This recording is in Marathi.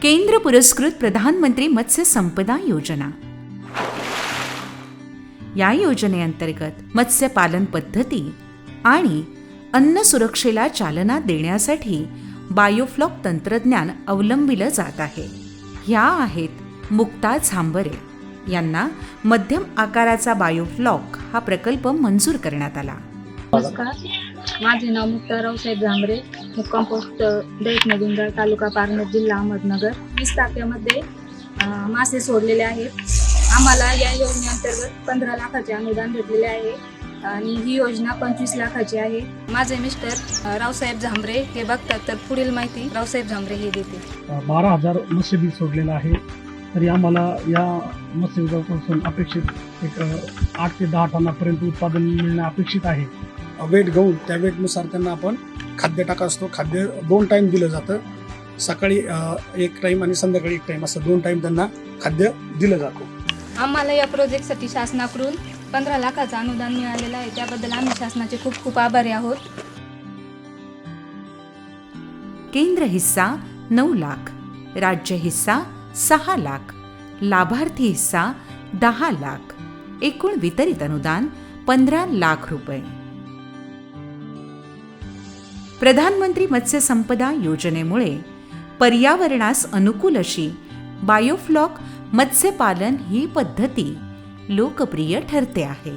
केंद्र पुरस्कृत प्रधानमंत्री मत्स्य संपदा योजना. या योजनेअंतर्गत मत्स्यपालन पद्धती आणि अन्न सुरक्षेला चालना देण्यासाठी बायोफ्लॉक तंत्रज्ञान अवलंबिलं जात आहे. ह्या आहेत मुक्ता झांबरे. यांना मध्यम आकाराचा बायोफ्लॉक हा प्रकल्प मंजूर करण्यात आला. नमस्कार, माझे नाव मुक्ता रावसाहेब झांबरे, मुक्काम पोस्ट दैठणगुंजळ, तालुका पारनेर, जिल्हा अहमदनगर. 20 टाक्यामध्ये मासे सोडलेले आहेत. आम्हाला या योजनेअंतर्गत 15 लाखाचे अनुदान भेटलेले आहे आणि ही योजना 25 लाखाची आहे. माझे मिस्टर रावसाहेब झांबरे हे बघतात, तर पुढील माहिती रावसाहेब झांबरे हे देतील. 12,000 मत्स्यबीज सोडलेलं आहे. तरी आम्हाला या मत्स्यबीजापासून अपेक्षित एक 8 ते 10 टनापर्यंत उत्पादन मिळणं अपेक्षित आहे. वेट घेऊन त्या वेटनुसार त्यांना आपण खाद्य टाका असतो. खाद्य 2 टाईम दिलं जातं. सकाळी 1 टाईम आणि संध्याकाळी 1 टाईम असं 2 टाईम त्यांना खाद्य दिलं जातं. आम्हाला या प्रोजेक्टसाठी शासनाकडून 15 लाखाचं अनुदान मिळालेलं आहे. त्याबद्दल आम्ही शासनाचे खूप खूप आभारी आहोत. केंद्र हिस्सा 9 लाख, राज्य हिस्सा 6 लाख, लाभार्थी हिस्सा 10 लाख, एकूण वितरित अनुदान 15 लाख रुपये. प्रधानमंत्री मत्स्य संपदा योजनेमुळे पर्यावरणास अनुकूल अशी बायोफ्लॉक मत्स्यपालन ही पद्धती लोकप्रिय ठरते आहे.